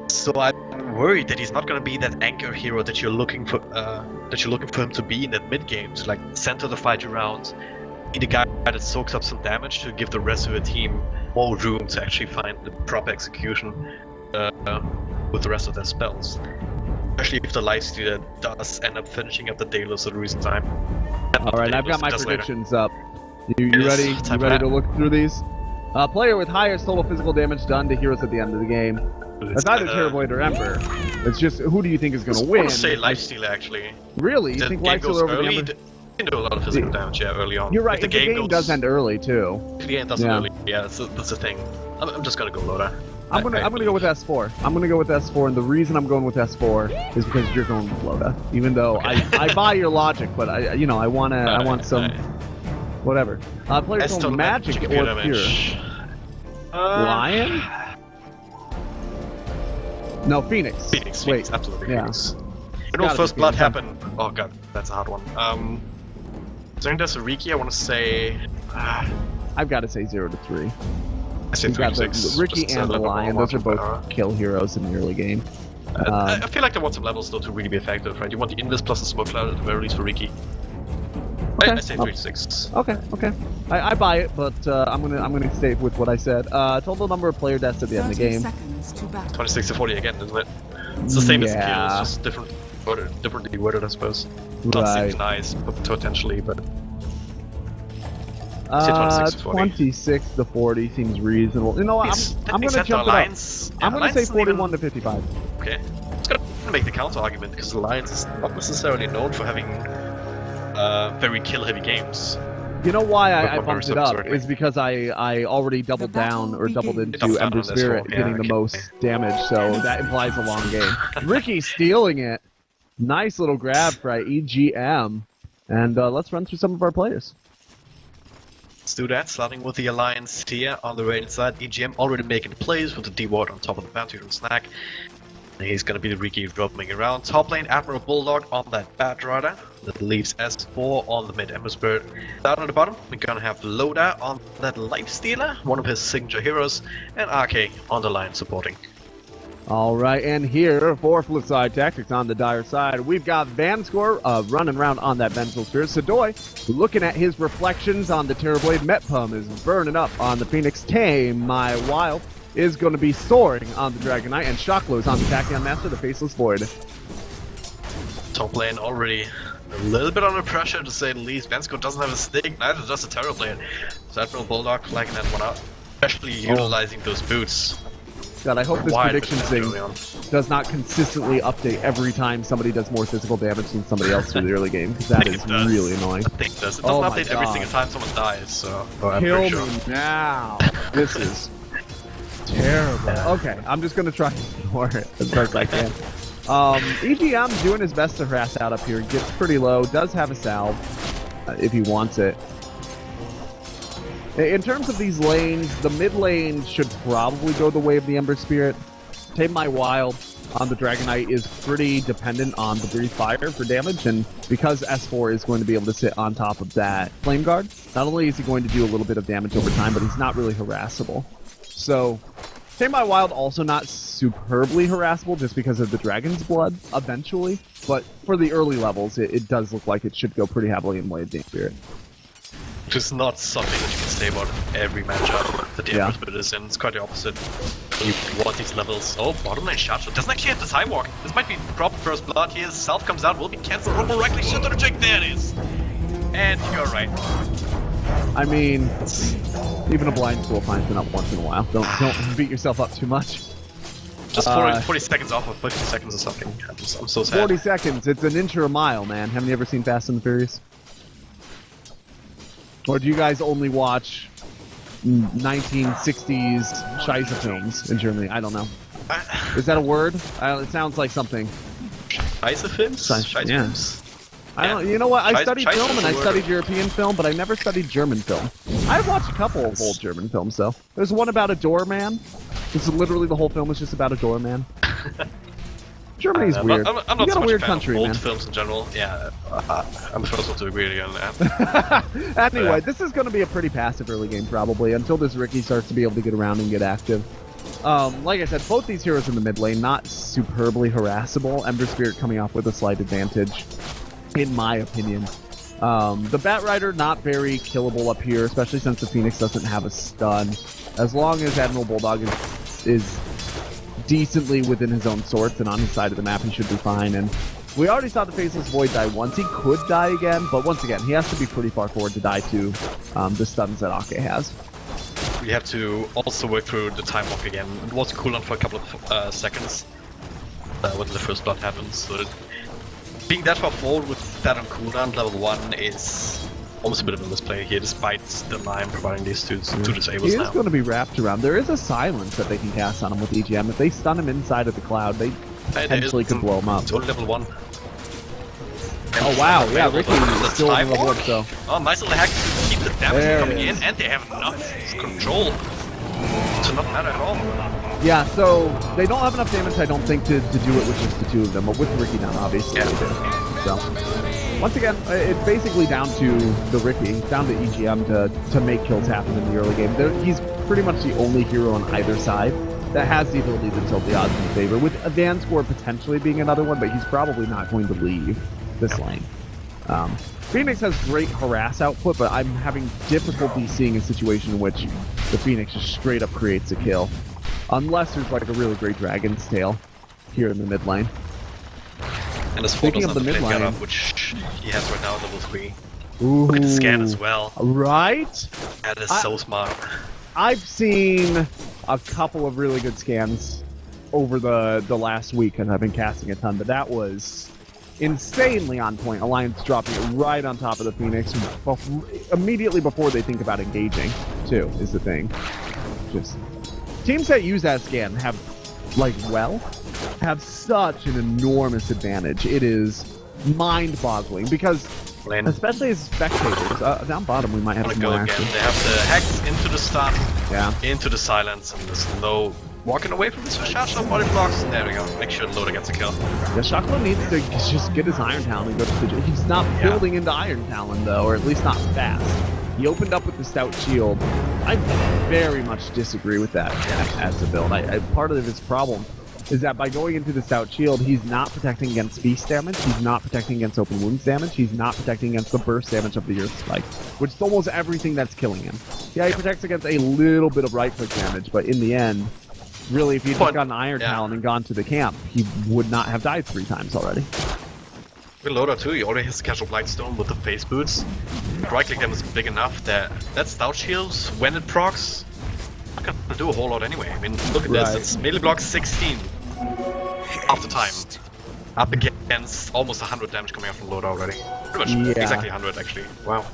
So I'm worried that he's not going to be that anchor hero that you're looking for. Him to be in that mid game, to like center the fight around, be the guy that soaks up some damage to give the rest of the team more room to actually find the proper execution with the rest of their spells. Especially if the Lifestealer does end up finishing up the Daedalus at a recent time. Alright, I've got my predictions up. You ready? You ready to look through these? Player with highest total physical damage done to heroes at the end of the game. It's either Terrorblade or Ember. It's just, who do you think is going to win? I would say Lifestealer, actually. Really? You think Lifestealer over early, Ember? You can do a lot of physical damage, yeah, early on. You're right, if the game does end early, too. If the game does end early, yeah, that's the thing. I'm just going to go Loda. I'm gonna go with S4. I'm gonna go with S4, and the reason I'm going with S4 is because you're going with Loda. Even though I buy your logic, but I want some whatever. Players on magic or pure. Lion? No, Phoenix. Phoenix, absolutely. Yeah. Phoenix. You know, First Blood happened. Oh god, that's a hard one. So I think there's a Riki. I want to say. I've got to say 0 to 3. I say 3 to 6. Riki and the Lion, those are both kill heroes in the early game. I feel like they want some levels though to really be effective, right? You want the Invis plus the Smoke Cloud at the very least for Riki. Okay. I say 3 to 6. Okay. I buy it, but I'm gonna stay with what I said. Total number of player deaths at the end of the game. 26 to 40 again, isn't it? It's the same as the kill, it's just differently worded, I suppose. Not seems nice, potentially, but. 26 to 40 seems reasonable. You know what? I'm gonna jump it up. I'm gonna say 41 to 55. Okay. I was gonna make the counter argument because the Alliance is not necessarily known for having very kill-heavy games. You know why I bumped it up is because I already doubled down or doubled into Ember Spirit getting the most damage, so that implies a long game. Riki stealing it. Nice little grab for EGM. And let's run through some of our players. Let's do that, starting with the Alliance here on the right side. EGM already making plays with the D-Ward on top of the Bounty and Snack. He's gonna be the Riki roaming around. Top lane, Admiral Bulldog on that Bat Rider. That leaves S4 on the mid Ember Spirit. Down at the bottom, we're gonna have Loda on that Lifestealer, one of his signature heroes, and RK on the line supporting. Alright, and here for FLIPSID Tactics on the dire side, we've got Vanscore running around on that Vengeful Spirit. Sadoy looking at his reflections on the Terrorblade. Metpum is burning up on the Phoenix. Tame My Wild is going to be soaring on the Dragon Knight, and Shocklow is on the Tachyon Master, the Faceless Void. Top lane already a little bit under pressure, to say the least. Vanscore doesn't have a stick, neither does the Terrorblade. So Admiral Bulldog flagging that one out, especially utilizing those boots. God, I hope this prediction thing does not consistently update every time somebody does more physical damage than somebody else through the early game, because that is really annoying. I think it does. It doesn't update every single time someone dies, so... Kill me now! This is terrible. Okay, I'm just gonna try to ignore it as best I can. EGM doing his best to harass out up here. Gets pretty low, does have a salve if he wants it. In terms of these lanes, the mid lane should probably go the way of the Ember Spirit. Tame My Wild on the Dragon Knight is pretty dependent on the Breathe Fire for damage, and because S4 is going to be able to sit on top of that Flame Guard, not only is he going to do a little bit of damage over time, but he's not really harassable. So, Tame My Wild also not superbly harassable just because of the Dragon's Blood eventually, but for the early levels, it does look like it should go pretty heavily in way of Dame Spirit. Which is not something that you can say about every matchup that the Ember Spirit is in. It's quite the opposite. You want these levels. Oh, bottom lane shot. Doesn't actually have the time walk. This might be proper First Blood here. Self comes out, will be cancelled. Robo Reckless shot to the Jake. There it is. And you're right. I mean, even a blind school finds it up once in a while. Don't beat yourself up too much. Just 40 seconds off of 50 seconds or something. I'm so sad. 40 seconds. It's an inch or a mile, man. Haven't you ever seen Fast and the Furious? Or do you guys only watch 1960s Scheisse films in Germany? I don't know. Is that a word? It sounds like something. Scheisse films? Scheisse films. I don't. You know what? I studied film and I studied European film, but I never studied German film. I've watched a couple of old German films, though. There's one about a doorman. This is literally the whole film is just about a doorman. Germany's weird. I'm not so much a fan of old films in general. Yeah, I'm the first one to agree on that. Anyway, this is going to be a pretty passive early game, probably, until this Riki starts to be able to get around and get active. Like I said, both these heroes in the mid lane, not superbly harassable. Ember Spirit coming off with a slight advantage, in my opinion. The Bat Rider, not very killable up here, especially since the Phoenix doesn't have a stun. As long as Admiral Bulldog is decently within his own sorts and on his side of the map, he should be fine. And we already saw the Faceless Void die once. He could die again, but once again, he has to be pretty far forward to die to the stuns that Ake has. We have to also work through the time walk again. It was cooldown for a couple of seconds when the first blood happens. So being that far forward with that on cooldown, level 1 is almost a bit of a misplay here, despite the line providing these two disables now. He is going to be wrapped around. There is a silence that they can cast on him with EGM. If they stun him inside of the cloud, they potentially could blow him up. It's only level 1. Oh wow, yeah, Ricky is still on level up, so. Oh, nice little hack to keep the damage coming in, and they have enough control to not matter at all. Yeah, so they don't have enough damage, I don't think, to do it with just the two of them, but with Ricky down, obviously they do. So, once again, it's basically down to the Ricky, down to EGM to make kills happen in the early game. He's pretty much the only hero on either side that has the ability to tilt the odds in favor, with Advanced Score potentially being another one, but he's probably not going to leave this lane. Phoenix has great harass output, but I'm having difficulty seeing a situation in which the Phoenix just straight up creates a kill. Unless there's like a really great Dragon's Tail here in the mid lane. And the Speaking of the mid lane, which he has right now at level 3. Ooh, Look at the scan as well. Right? That is so smart. I've seen a couple of really good scans over the last week, and I've been casting a ton, but that was insanely on point. Alliance dropping it right on top of the Phoenix immediately before they think about engaging, too, is the thing. Just teams that use that scan have such an enormous advantage. It is mind-boggling because, especially as spectators, down bottom we might have some more action. They have the hex into the stun, into the silence, and there's no walking away from this charge of body blocks. There we go. Make sure Loda gets a kill. Yeah, Shaklo needs to just get his Iron Talon and go to the... He's not building into Iron Talon, though, or at least not fast. He opened up with the Stout Shield. I very much disagree with that as a build. Part of his problem is that by going into the Stout Shield, he's not protecting against Feast damage, he's not protecting against Open Wounds damage, he's not protecting against the burst damage of the Earth Spike, which is almost everything that's killing him. Yeah, he protects against a little bit of right-click damage, but in the end, really, if he'd just gotten Iron Talon and gone to the camp, he would not have died 3 times already. With Loda too, he already has Casual Blightstone with the face boots. Right-click damage is big enough that Stout Shields, when it procs, not gonna do a whole lot anyway. I mean, look at this, it's melee block 16 half the time. Up against almost 100 damage coming out from Loda already. Pretty much exactly 100 actually. Wow.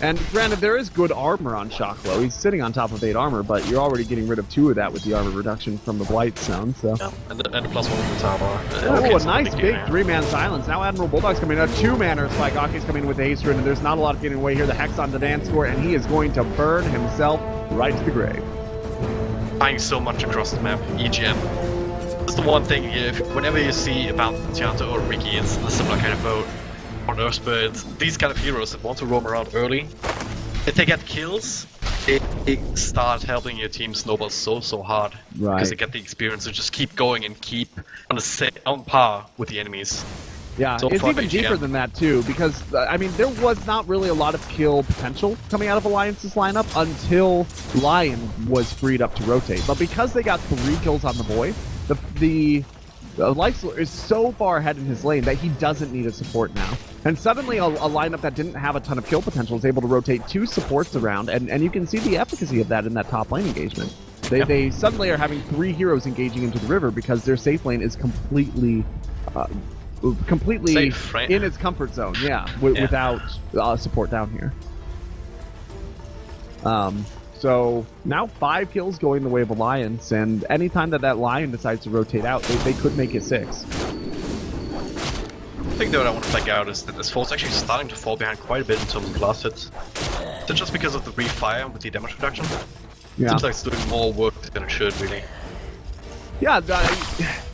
And granted, there is good armor on Shaklo. He's sitting on top of 8 armor, but you're already getting rid of 2 of that with the armor reduction from the Blightstone, so... Yeah, and the +1 from the tower. Oh, a nice big 3-man silence. Now Admiral Bulldog's coming in. A 2-manner Spike. Ake's coming in with the Haste Rune, and there's not a lot of getting away here. The Hex on the dance floor, and he is going to burn himself right to the grave. Flying so much across the map. EGM. That's the one thing here. Whenever you see about Tianto or Ricky, it's a similar kind of boat. On Earth, but these kind of heroes that want to roam around early, if they get kills, they start helping your team snowball so hard. Right. Because they get the experience to just keep going and keep on par with the enemies. Yeah, so it's even deeper than that too, because, I mean, there was not really a lot of kill potential coming out of Alliance's lineup until Lion was freed up to rotate. But because they got 3 kills on the boy, the Lifestealer is so far ahead in his lane that he doesn't need a support now. And suddenly a lineup that didn't have a ton of kill potential is able to rotate 2 supports around, and you can see the efficacy of that in that top lane engagement. They suddenly are having 3 heroes engaging into the river because their safe lane is completely safe, right? in its comfort zone, without support down here. So now 5 kills going the way of Alliance, and anytime that Lion decides to rotate out, they could make it 6. The thing that I want to flag out is that this foe's actually starting to fall behind quite a bit in terms of blast hits. Is it just because of the refire with the damage reduction? Yeah. Seems like it's doing more work than it should, really. Yeah,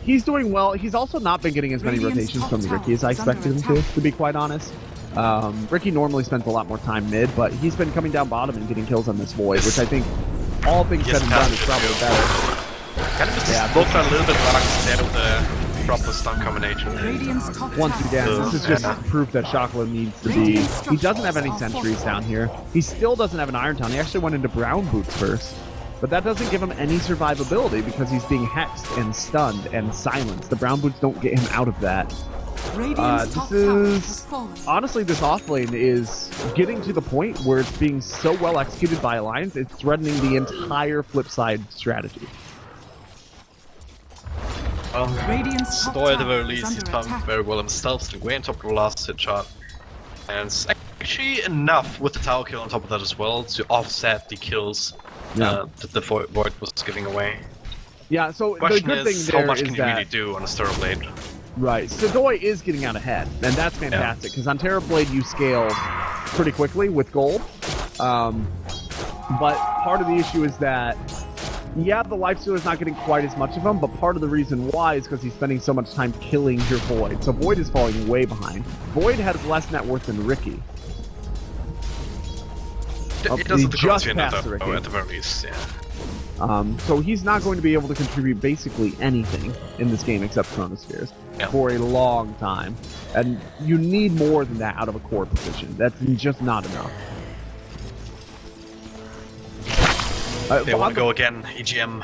he's doing well. He's also not been getting as many rotations from the Ricky as I expected him to be quite honest. Ricky normally spends a lot more time mid, but he's been coming down bottom and getting kills on this Void, which I think all things Yes, said and done, passive it's probably too. better. Kind of just Yeah, both are a little bit wrong instead of the proper stun combination. Radiant's top Once tower again, is this is under just attack. proof that Chocolat needs to be... He doesn't have any sentries down here. He still doesn't have an Iron Town. He actually went into Brown Boots first. But that doesn't give him any survivability because he's being hexed and stunned and silenced. The Brown Boots don't get him out of that. Radiant's top This tower is... has fallen. Honestly, this offlane is getting to the point where it's being so well executed by Alliance, it's threatening the entire Flipside strategy. Well, Radiant's top Stoy at the tower very is least, he's under done attack. very well himself, so way on top of the last hit shot. And it's actually enough with the tower kill on top of that as well to offset the kills that the Void was giving away. Yeah, so the Question good thing is, there how much is can you that... really do on a Stirrup Blade? Right, Stoy is getting out ahead, and that's fantastic, because on Terror Blade you scale pretty quickly with gold. But part of the issue is that, yeah, the Lifestealer's not getting quite as much of them, but part of the reason why is because he's spending so much time killing your Void. So Void is falling way behind. Void has less net worth than Ricky. It doesn't he cost just you passed another, the Ricky. at the very least, yeah. So he's not going to be able to contribute basically anything in this game except Chronospheres for a long time. And you need more than that out of a core position. That's just not enough. They want to go again, EGM,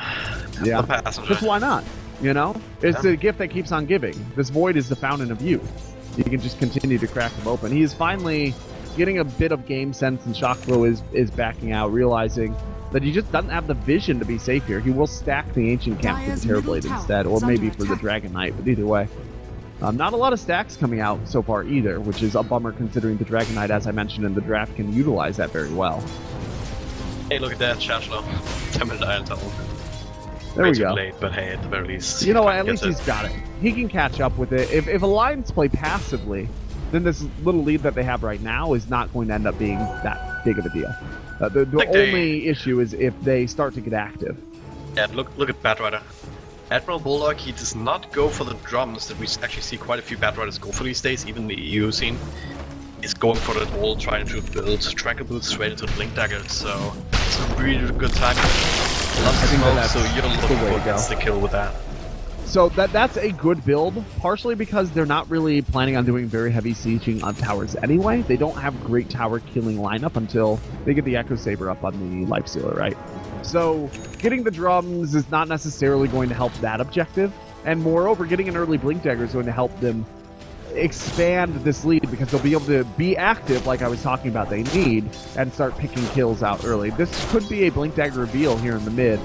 Yeah, the passenger. just why not? You know? It's a gift that keeps on giving. This Void is the fountain of youth. You can just continue to crack them open. He is finally getting a bit of game sense, and Shockflow is backing out, realizing that he just doesn't have the vision to be safe here. He will stack the Ancient Camp for the Terrorblade instead, or maybe for the Dragon Knight, but either way. Not a lot of stacks coming out so far either, which is a bummer considering the Dragon Knight, as I mentioned in the draft, can utilize that very well. Hey, look at that, Shashlo. 10-minute Iron Tunnel. There we Too go. late, but hey, at the very least. You know what? At gets least he's got it. He can catch up with it. If Alliance play passively, then this little lead that they have right now is not going to end up being that big of a deal. The only issue is if they start to get active. Yeah, look at Batrider. Admiral Bulldog, he does not go for the drums that we actually see quite a few Batriders go for these days, even the EU scene. He's going for it all, trying to build Tracker Boots straight into the Blink Dagger, so it's a really good time. Lots of smoke, so you're looking for the kill with that. So that's a good build, partially because they're not really planning on doing very heavy sieging on towers anyway. They don't have great tower killing lineup until they get the Echo Saber up on the Lifestealer, right? So getting the drums is not necessarily going to help that objective, and moreover, getting an early Blink Dagger is going to help them expand this lead because they'll be able to be active like I was talking about they need and start picking kills out early. This could be a Blink Dagger reveal here in the mid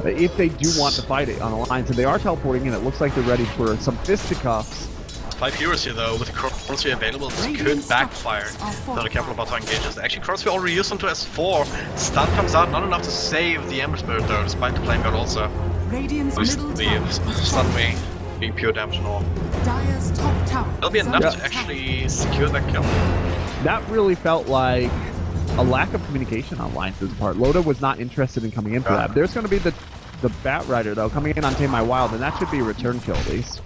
if they do want to fight it on Alliance, and they are teleporting in. It looks like they're ready for some fisticuffs. 5 heroes here though, with the Chronosphere available, this could backfire. Not careful about how engages. Actually, Chronosphere already used them to S4. Stun comes out, not enough to save the Ember Spirit though, despite the Flame God also. Radiant's middle The tower stun way being pure damage and all. Dire's top tower That'll be is enough under to attack. actually secure that kill. That really felt like a lack of communication on Alliance's part. Loda was not interested in coming in for that. There's going to be the Bat Rider though coming in on Tame My Wild, and that should be a return kill at least.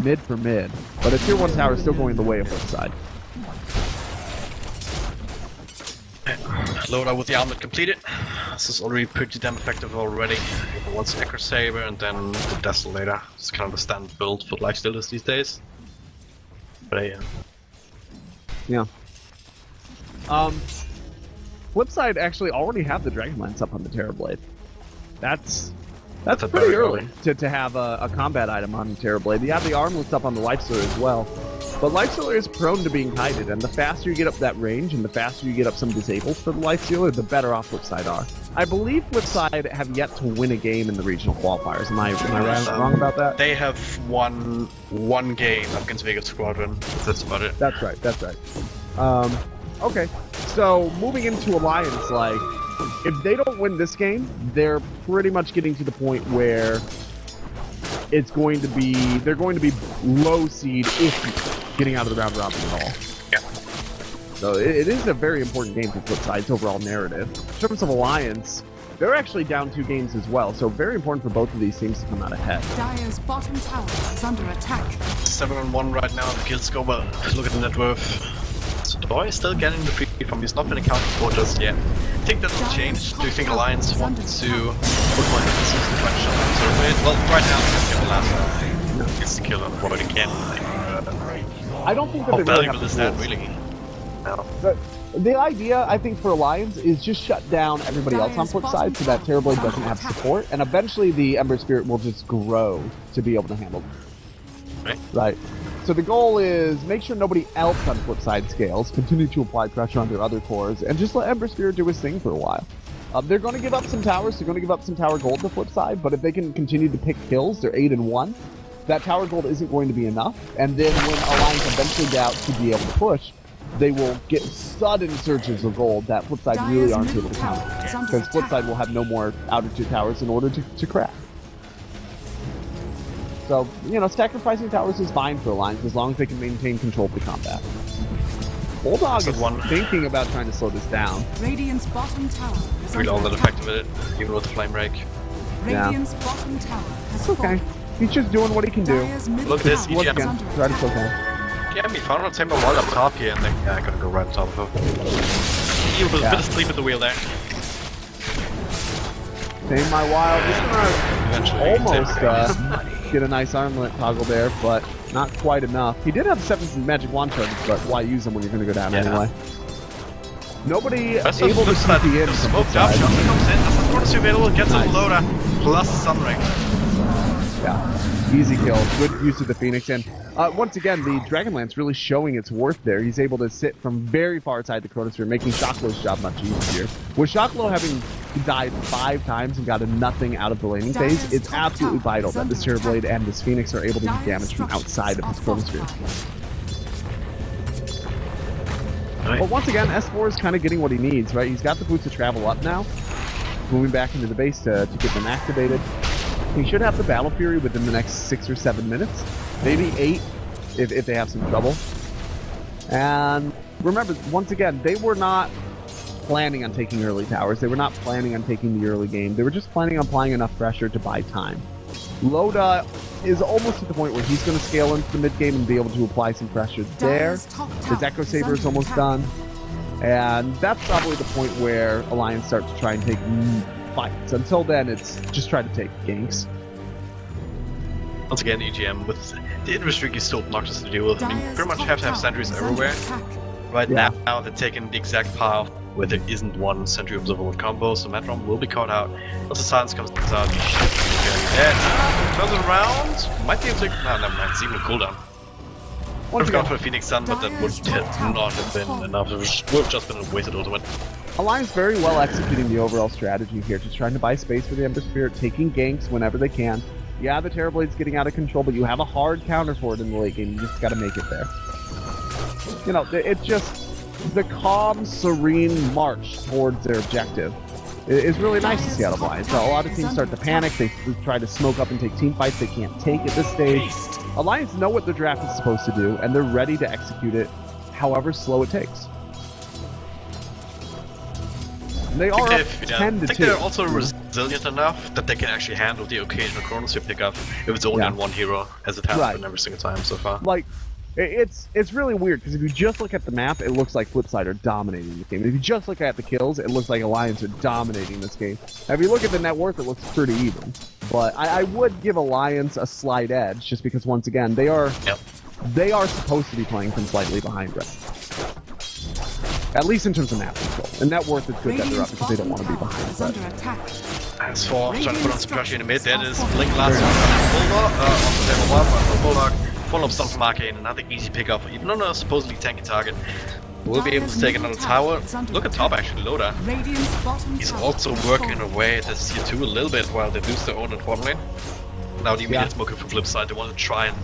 Mid for mid, but a tier 1 tower is still going the way of Flipside. Loda with the armlet completed. This is already pretty damn effective already. Once Echo Saber and then the Desolator. It's kind of the standard build for Lifestealers these days. But yeah. Flipside actually already have the Dragonlance up on the Terrorblade. That's a pretty very early to have a combat item on the Terrorblade. You have the armlets up on the Lifestealer as well. But Lifestealer is prone to being kited, and the faster you get up that range and the faster you get up some disables for the Lifestealer, the better off Flipside are. I believe Flipside have yet to win a game in the regional qualifiers. Am I wrong about that? They have won one game against Vegas Squadron. That's about it. That's right. Okay, so moving into Alliance, like, if they don't win this game, they're pretty much getting to the point where they're going to be low seed if getting out of the round robin at all. Yeah. So it is a very important game for Flipside's overall narrative. In terms of Alliance, they're actually down 2 games as well, so very important for both of these teams to come out ahead. Dire's bottom tower is under attack. 7-on-1 right now in the kill score, but look at the net worth. It's Stoy is still getting the free from. He's not been accounted for just yet. I think that will change. Do you think Alliance wants to put one in the season question? Well, right now he's going to last round. Gets the kill on what he can. I don't think that How they really valuable have is the that tools. really? No. The idea, I think, for Alliance is just shut down everybody else on FLIPSID so that Terrorblade doesn't have support, and eventually the Ember Spirit will just grow to be able to handle them. Right. So the goal is make sure nobody else on FLIPSID scales, continue to apply pressure on their other cores, and just let Ember Spirit do his thing for a while. They're going to give up some towers, they're going to give up some tower gold to FLIPSID, but if they can continue to pick kills, they're 8-1. That tower gold isn't going to be enough, and then when Alliance eventually get out to be able to push, they will get sudden surges of gold that FLIPSID really aren't able to counter. Because FLIPSID will have no more outer tier towers in order to crack. So, you know, sacrificing towers is fine for Alliance as long as they can maintain control of the combat. Bulldog is thinking about trying to slow this down. Radiant's bottom tower is Really all under that attack. effective with it, even with the flame rake. Radiant's bottom tower has It's okay. fallen. He's just doing what he can do. Dire's middle Look at this, tower EGM. is Once again, under try to attack. slow down. Yeah, we found a Timber wall up top here, and then I'm gonna go right on top of him. He was a bit asleep at the wheel there. Tame my wild. Just gonna Eventually, almost get a nice armlet toggle there, but not quite enough. He did have 7 magic wand charges, but why use them when you're going to go down anyway? Nobody That's able to that CP in. smoked up, Johnson comes in, that's the corner available, gets a Loda, plus Sunring. Yeah, easy kill. Good use of the Phoenix. And once again, the Dragonlance really showing its worth there. He's able to sit from very far inside the Chronosphere, making Shocklow's job much easier. With Shocklow having died 5 times and gotten nothing out of the laning phase, it's absolutely vital that this Terrorblade and this Phoenix are able to do damage from outside of his Chronosphere. But once again, S4 is kind of getting what he needs, right? He's got the boots to travel up now, moving back into the base to get them activated. He should have the Battle Fury within the next 6 or 7 minutes, maybe 8 if they have some trouble. And remember, once again, they were not planning on taking early towers. They were not planning on taking the early game. They were just planning on applying enough pressure to buy time. Loda is almost at the point where he's going to scale into the mid game and be able to apply some pressure there. His Echo Saber is almost done. And that's probably the point where Alliance starts to try and take fights. Until then, it's just try to take ganks. Once again, EGM with the industry is still obnoxious to deal with. I mean, pretty much have to have sentries everywhere. Right now, they're taking the exact path where there isn't one sentry observable combo, so Metron will be caught out. Once the silence comes out, he should be very dead. Turns around, might be able to. No, never mind, it's even a cooldown. Would have gone for a Phoenix Sun, but that would not have been enough. It would have just been a wasted ultimate. Alliance very well executing the overall strategy here, just trying to buy space for the Ember Spirit, taking ganks whenever they can. Yeah, the Terrorblade's getting out of control, but you have a hard counter for it in the late game. You just got to make it there. You know, it's just the calm, serene march towards their objective. It's really nice to see out of Alliance. So a lot of teams start to panic. They try to smoke up and take team fights they can't take at this stage. Alliance know what their draft is supposed to do, and they're ready to execute it however slow it takes. They are up 10 to 2. I think they're also resilient enough that they can actually handle the occasional Chronosphere pickup if it's only on one hero, as it has been every single time so far. Like, it's really weird, because if you just look at the map, it looks like FLIPSID are dominating the game. If you just look at the kills, it looks like Alliance are dominating this game. Now, if you look at the net worth, it looks pretty even. But I would give Alliance a slight edge, just because, once again, they are supposed to be playing from slightly behind right. At least in terms of map control. And net worth is good that they're up because they don't want to be behind. As for trying to put on some pressure in the mid, that is Blink last one on the Bulldog. Follow-up stun from Arcane, another easy pickup, even on a supposedly tanky target. We'll be able to take another tower. Look at top actually, Loda. He's also working away at this tier 2 a little bit while they lose their own in bottom lane. Now the immediate smoker from FLIPSID, they want to try and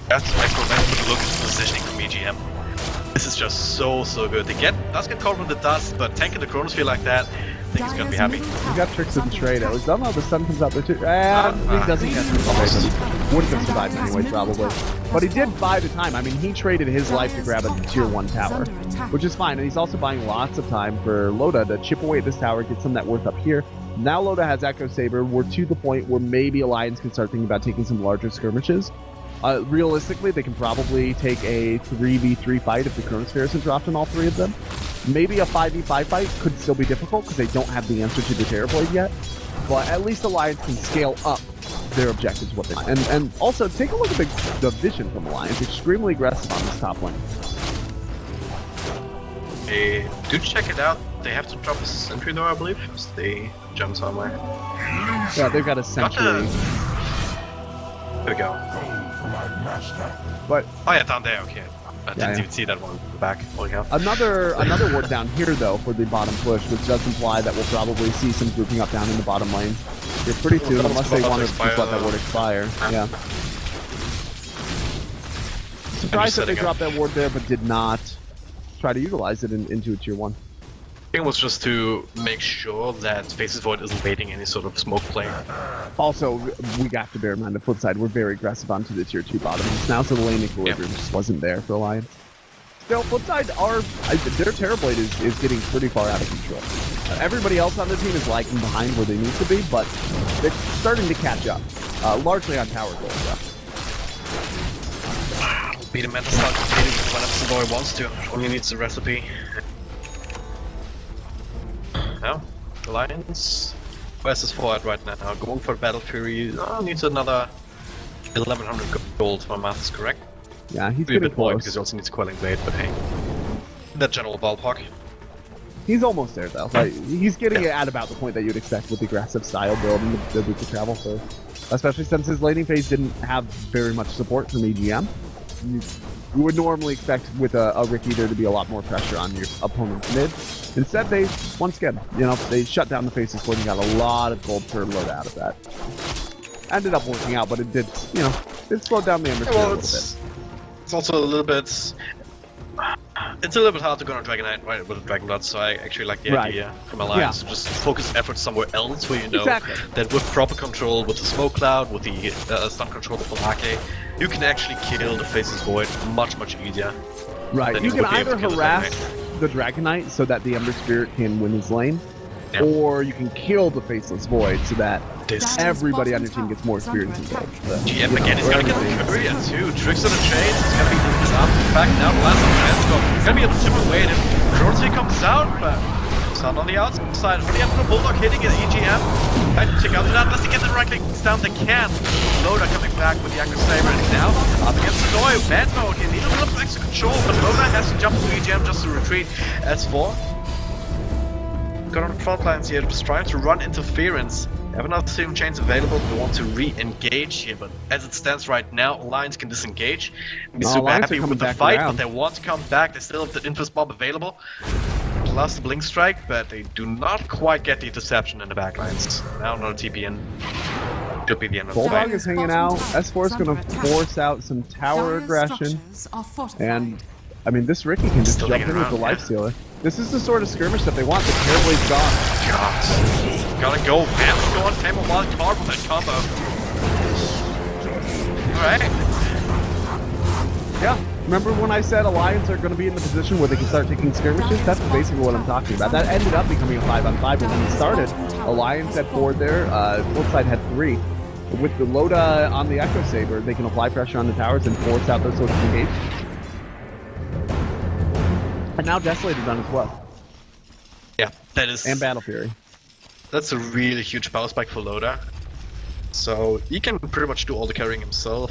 that's some extra momentum, but look at the positioning from EGM. This is just so good. They does get caught with the dust, but tanking the Chronosphere like that, I think he's gonna be happy. He got tricks of the trade. I was done though, the sun comes out there too. And he doesn't catch the wouldn't have survived anyway, probably. But he did buy the time. I mean, he traded his life to grab a tier 1 tower, which is fine. And he's also buying lots of time for Loda to chip away at this tower, get some net worth up here. Now Loda has Echo Saber. We're to the point where maybe Alliance can start thinking about taking some larger skirmishes. Realistically, they can probably take a 3v3 fight if the Chronosphere isn't dropped on all three of them. Maybe a 5v5 fight could still be difficult because they don't have the answer to the Terrorblade yet. But at least Alliance can scale up their objectives, what they want. And also, take a look at the vision from Alliance. Extremely aggressive on this top lane. They do check it out. They have to drop a sentry though, I believe. So they jump somewhere. Yeah, they've got a sentry. There we go. But oh yeah, down there. Okay, I didn't even see that one in the back. Holy hell. another ward down here though for the bottom push, which does imply that we'll probably see some grouping up down in the bottom lane. You're pretty soon, unless they want to just let that ward expire. Yeah. Surprised that they dropped that ward there, but did not try to utilize it into a tier 1. I think it was just to make sure that Faces Void isn't waiting any sort of smoke play. Also, we got to bear in mind the flip side, we're very aggressive onto the tier 2 bottoms now, so the lane equilibrium just wasn't there for Alliance. Still, flip side, their Terrorblade is getting pretty far out of control. Everybody else on the team is lagging behind where they need to be, but they're starting to catch up, largely on tower gold. Beat a mental slug whenever the boy wants to. Only needs the recipe. Now, Alliance. Where's his forward right now? Going for Battle Fury. Needs another 1100 gold, if my math is correct. Yeah, he's a bit more close. because he also needs Quelling Blade, but hey. That general ballpark. He's almost there though. Like, he's getting it at about the point that you'd expect with the aggressive style build and the week of travel for. Especially since his laning phase didn't have very much support from EGM. You would normally expect with a Ricky there to be a lot more pressure on your opponent's mid. Instead, they, once again, they shut down the Faces Void and got a lot of gold per load out of that. Ended up working out, but it did, it slowed down the Embersphere a little bit. It's also a little bit... It's a little bit hard to go on Dragon Knight right with a Dragon Blood, so I actually like the idea from Alliance to just focus efforts somewhere else where you know that with proper control, with the Smoke Cloud, with the stun control of Polake, you can actually kill the Faces Void much easier. Right, you can either harass the Dragon Knight so that the Ember Spirit can win his lane, or you can kill the Faceless Void so that everybody on your team gets more experience in gold. GM again, he's gonna get the courier too. Tricks on the chains, it's gonna be back now, the last of the transport. It's gonna be a different way, and Cruelty comes out, but it's not on the outside. Only after the Bulldog hitting his EGM. I have to check out that, unless they get the right clicks down, they can. Loda coming back with the Active Saber, and now up against the Doi. Bad mode, he needs a little bit extra control, but Loda has to jump to EGM just to retreat. S4 got on the front lines here, just trying to run interference. They have another Serum Chains available. They want to re-engage here, but as it stands right now, Alliance can disengage. Be super happy with the fight, but they want to come back. They still have the Infest Bomb available, plus the Blink Strike, but they do not quite get the interception in the backlines. Now another TP in. Should be the end of the fight. Bulldog is hanging out. S4 is going to force out some tower aggression, and I mean, this Ricky can just jump in with the Lifestealer. This is the sort of skirmish that they want. The Terrorblade's gone. God. Gotta go. Vamps go on Tamer Wild Card with that combo. Alright. Yeah. Remember when I said Alliance are going to be in the position where they can start taking skirmishes? That's basically what I'm talking about. That ended up becoming a 5-on-5 when we started. Alliance had 4 there. Flipside had 3. With the Loda on the Echo Saber, they can apply pressure on the towers and force out those sorts of engagements. And now Desolator done as well. Yeah, that is... And Battle Fury. That's a really huge power spike for Loda. So he can pretty much do all the carrying himself.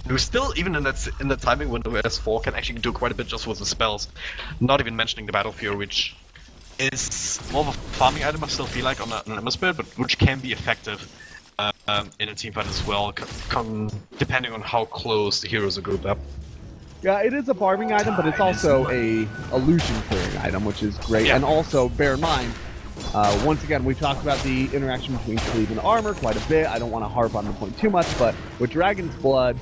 We're still, even in the timing window, S4 can actually do quite a bit just with the spells. Not even mentioning the Battle Fury, which is more of a farming item I still feel like on an Ember Spirit, but which can be effective in a team fight as well, depending on how close the heroes are grouped up. Yeah, it is a farming item, but it's also a illusion clearing item, which is great. And also, bear in mind, once again, we talked about the interaction between sleeve and armor quite a bit. I don't want to harp on the point too much, but with Dragon's Blood,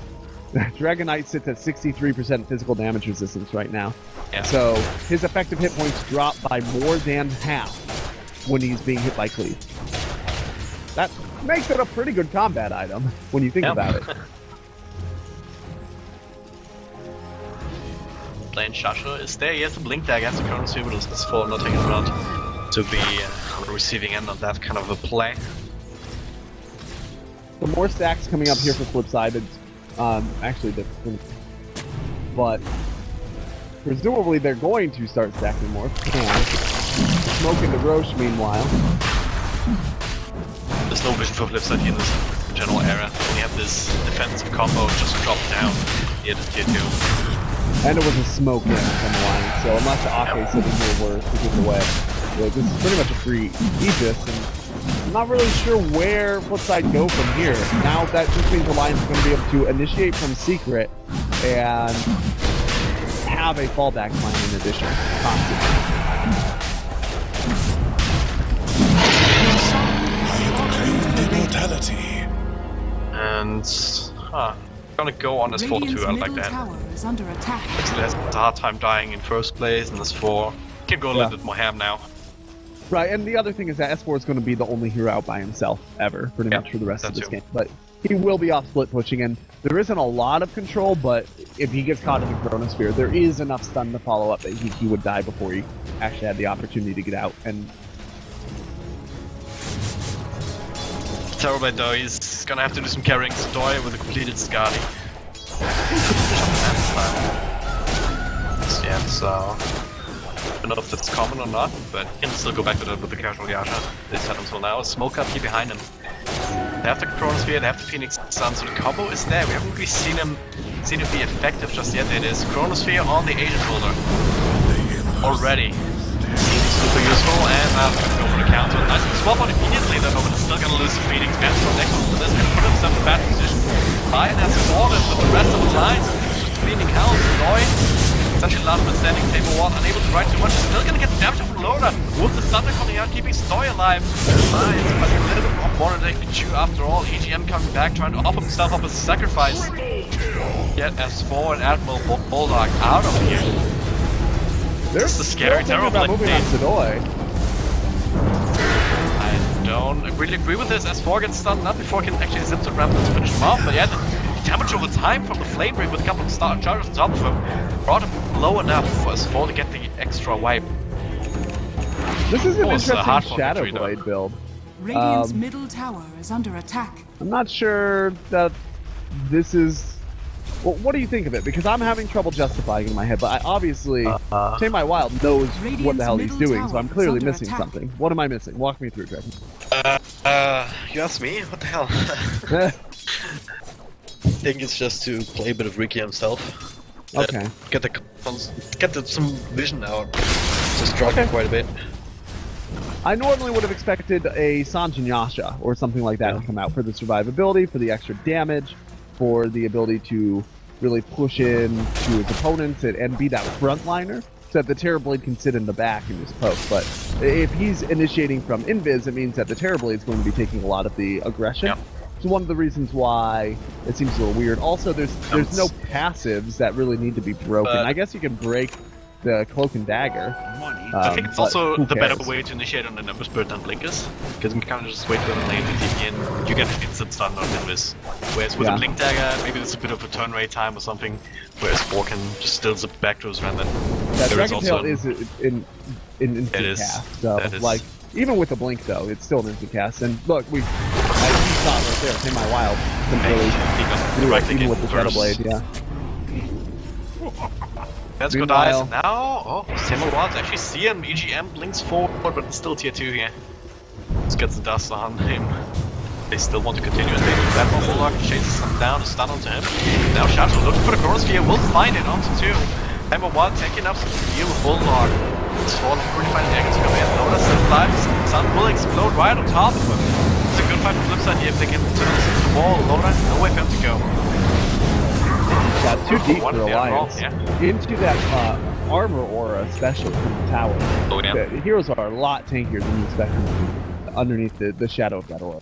Dragon Knight sits at 63% physical damage resistance right now. Yeah. So his effective hit points drop by more than half when he's being hit by cleave. That makes it a pretty good combat item when you think about it. Playing Shasha is there. He has a blink dagger, has a currency, but it's for not taking around to be on the receiving end of that kind of a play. The more stacks coming up here for Flipside, Actually, but presumably they're going to start stacking more. Smoke into Roche, meanwhile. There's no vision for FLIPSID in this general area. We have this defensive combo just drop down here to tier 2. And it was a smoke in from the line, so unless the Ake sitting here were to get away, this is pretty much a free Aegis, and I'm not really sure where FLIPSID go from here. Now that just means the Lions are going to be able to initiate from secret and have a fallback plan in addition. Constantly. Immortality. And gonna go on this 4-2, I like that. Tower is under attack. Actually has a hard time dying in first place, and this 4 can go a little bit more ham now. Right, and the other thing is that S4 is going to be the only hero out by himself ever, pretty much for the rest of this game. But he will be off split pushing, and there isn't a lot of control, but if he gets caught in the Chronosphere, there is enough stun to follow up that he would die before he actually had the opportunity to get out. And Terrible though, he's gonna have to do some carrying Stoy with a completed Skadi. Yeah, so I don't know if that's common or not, but he can still go back with the casual Yasha. They set until now. Smoke up here behind him. They have the Chronosphere, they have the Phoenix Sun, so the combo is there. We haven't really seen it be effective just yet. It is Chronosphere on the Agent Holder already. Super useful, and now it's gonna go for the counter. Nice swap on immediately though, but it's still gonna lose the Phoenix. Best from next to this, gonna put himself in a bad position. Lion has fallen, but the rest of the lines just cleaning house. Roy, essentially last man standing, Table 1, unable to ride too much, still gonna get damage from Loda. With the Thunder coming out, keeping Stoy alive. Lions, but a little bit more than they can chew after all. EGM coming back, trying to offer himself up as a sacrifice. Get S4 and Admiral Bulldog out of here. There's the scary, terrible moving on Sedoy. I don't really agree with this. S4 gets stunned, not before he can actually zip to ramp to finish him off, but yeah, the damage over time from the Flame Ring with a couple of charges on top of him brought him low enough for S4 to get the extra wipe. This is an interesting Shadow Blade build. Radiant's middle tower is under attack. I'm not sure that this is... Well, what do you think of it? Because I'm having trouble justifying in my head, but I obviously, Tame My Wild knows what the hell he's doing, so I'm clearly missing something. What am I missing? Walk me through, Dragon. You asked me? What the hell? I think it's just to play a bit of Ricky himself. Okay. Get some vision out. Just struggling quite a bit. I normally would have expected a Sanjin Yasha or something like that to come out for the survivability, for the extra damage, for the ability to really push in to his opponents and be that frontliner, so that the Terrorblade can sit in the back and just poke. But if he's initiating from Invis, it means that the Terrorblade is going to be taking a lot of the aggression. Yep. So one of the reasons why it seems a little weird. Also, there's no passives that really need to be broken. I guess you can break the Cloak and Dagger. I think it's also the better way to initiate on an Ember Spirit than Blinkers, because you can kind of just wait for the lane to TP in, you get an instant stun on Invis. Whereas with a Blink Dagger, maybe there's a bit of a turn rate time or something, whereas 4 can just still zip back to his random. Yeah, Dragon Tail is in instant cast, so like, even with the Blink though, it's still an instant cast. And look, as you saw right there, Tame My Wild, even with the Shadow Blade, Let's go dice now. Tame My Wild's actually seeing EGM blinks forward, but it's still tier 2 here. Let's get the dust on him. They still want to continue as they do that. Bulldog chases him down, a stun onto him. Now Shadow looking for the Chronosphere, will find it onto 2. Tame My Wild taking up some deal with Bulldog. It's falling pretty fine Dagger to come in. Loda still alive. Sun will explode right on top of him. It's a good fight from FLIPSID here if they can turn this into the wall. Loda, no way for him to go. Got too deep for Alliance. Into that armor aura, especially from the tower. Oh, yeah. The heroes are a lot tankier than you expect underneath the shadow of that aura.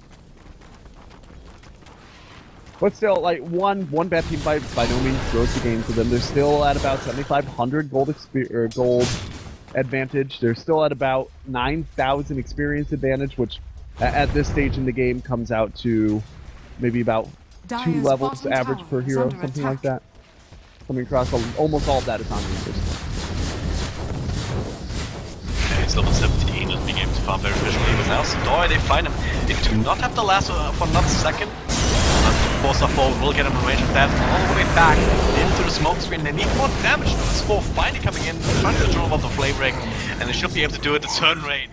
But still, like, one bad team fight by no means throws the game to them. They're still at about 7,500 gold advantage. They're still at about 9,000 experience advantage, which at this stage in the game comes out to maybe about 2 levels average per hero, something like that. Coming across, almost all of that is on Reapers. Okay, it's level 17 and being able to farm very efficiently, but now Sedoy, they find him. They do not have the lasso for another second. Of course, Monster 4 will get him in range of that all the way back into the smoke screen. They need more damage. This 4 finally coming in, trying to control off the flame ring, and they should be able to do it. The turn rain.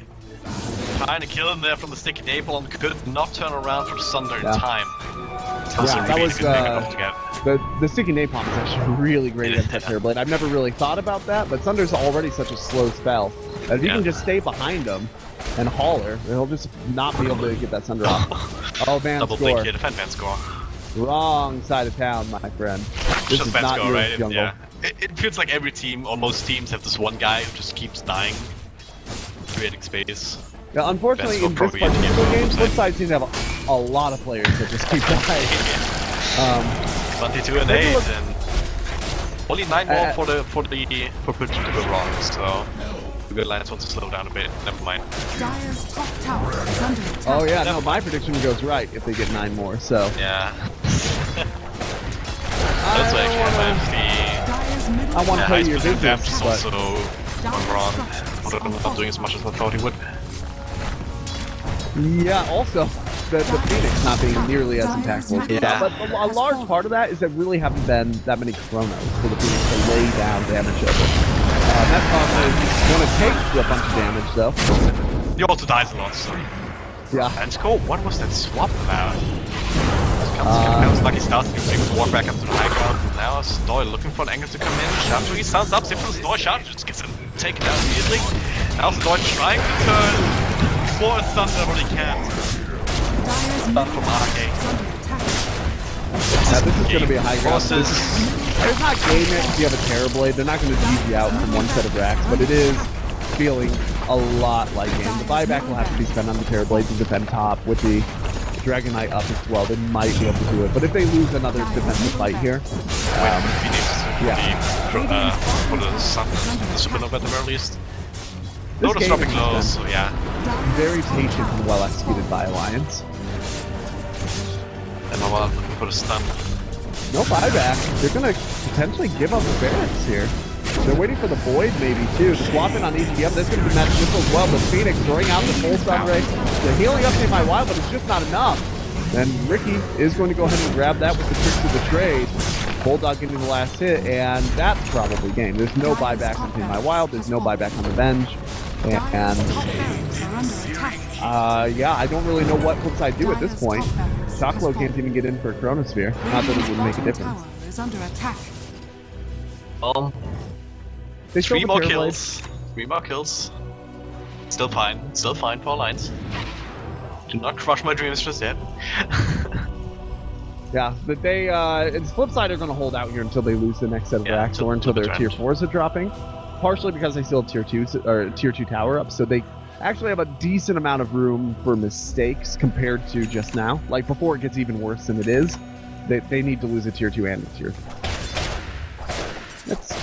Trying to kill him there from the sticky napalm, could not turn around for the Sunder in time. That was the sticky napalm is actually really great against that Terrorblade. I've never really thought about that, but Sunder's already such a slow spell that if you can just stay behind him and holler, he'll just not be able to get that Sunder off. Oh, Van Double score. blink here, defend Van score. Wrong side of town, my friend. This Just is Van not score, your right? jungle. Yeah. It feels like every team, or most teams, have this one guy who just keeps dying, creating space. Yeah, unfortunately, in this particular game, FLIPSID seems to have a lot of players that just keep dying. 22 and 8, and only 9 more for prediction to go wrong. So the good Lions want to slow down a bit. Never mind. Dire's top tower is under attack. Oh yeah, no, my prediction goes right if they get 9 more. So yeah. That's actually I want to play your business, Death is but also gone wrong. Not doing as much as I thought he would. yeah, also the Phoenix not being nearly as impactful as we thought. But a large part of that is there really haven't been that many Chronos for the Phoenix to lay down damage over. That's probably going to take a bunch of damage though. He also dies a lot, so. Yeah. And cool, what was that swap about? Comes lucky starts to take his walk back up to the high ground. Now Stoy looking for an angle to come in. Shadow, he sounds up, simple Stoy, Shadow just gets him taken out immediately. Now Stoy trying to turn for a Thunder, but he can't. Stun from Arcade. Yeah, this is going to be a high ground. It's not game it if you have a Terrorblade. They're not going to GG you out from one set of racks, but it is feeling a lot like game. The buyback will have to be spent on the Terrorblade to defend top with the Dragon Knight up as well. They might be able to do it, but if they lose another defensive fight here, for the Sun, the Supernova at the very least. This Loda's dropping low, so yeah. Very patient and well executed by Alliance. And Nova looking for the stun. No buyback. They're going to potentially give up the barracks here. They're waiting for the Void maybe too. To swap in on EGM, that's going to be matched just as well. But Phoenix throwing out the full stun ray. The healing up to my wild, but it's just not enough. And Ricky is going to go ahead and grab that with the tricks of the trade. Bulldog getting the last hit, and that's probably game. There's no buyback on my wild. There's no buyback on Revenge. And yeah, I don't really know what FLIPSID do at this point. Choclo can't even get in for a Chronosphere. Not that it would make a difference. They 3 more kills. 3 more kills. Still fine. Still fine for Alliance. Do not crush my dreams just yet. Yeah, but they, it's FLIPSID are going to hold out here until they lose the next set of racks or until their tier 4s are dropping. Partially because they still have tier 2s or tier 2 tower up, so they actually have a decent amount of room for mistakes compared to just now. Like before it gets even worse than it is, they need to lose a tier 2 and a tier 3.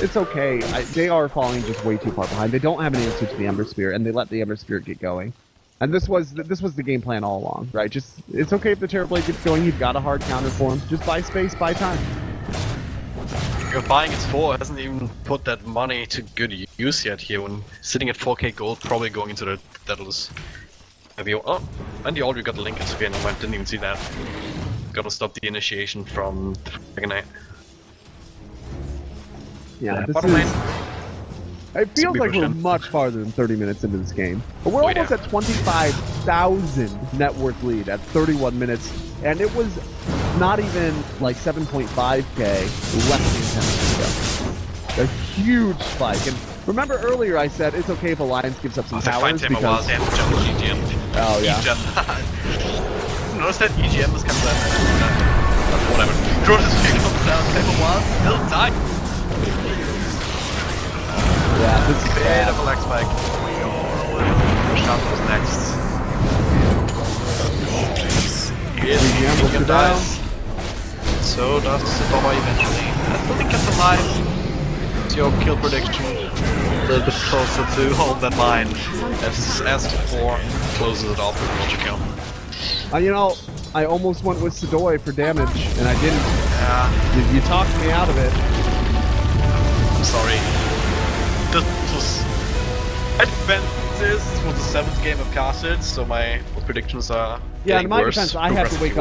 It's okay. They are falling just way too far behind. They don't have an answer to the Ember Spirit, and they let the Ember Spirit get going. And this was the game plan all along, right? Just it's okay if the Terrorblade gets going. You've got a hard counter for him. Just buy space, buy time. You're buying its 4 hasn't even put that money to good use yet here. When sitting at 4k gold, probably going into the Daedalus. Maybe and you already got the link in Sphere. I didn't even see that. Gotta stop the initiation from Dragon Knight. Yeah, this is... It feels like we're much farther than 30 minutes into this game. But we're almost at 25,000 net worth lead at 31 minutes. And it was not even like 7.5k less than 10 minutes ago. A huge spike. And remember earlier I said it's okay if Alliance gives up some towers because... Oh, yeah. Notice that EGM was kind of whatever. Crotus comes down, Tamer was, he'll die. Yeah, this is bad of a leg spike. Shadow next. EGM dies. So does Loda eventually. I still think it's alive. It's your kill prediction. A little bit closer to hold that line. As asked before, closes it off with a vulture kill. You know, I almost went with Sedoy for damage, and I didn't. Yeah. You talked me out of it. I'm sorry. This was... This was the 7th game of Casted, so my predictions are yeah, in my worse defense, I had to wake up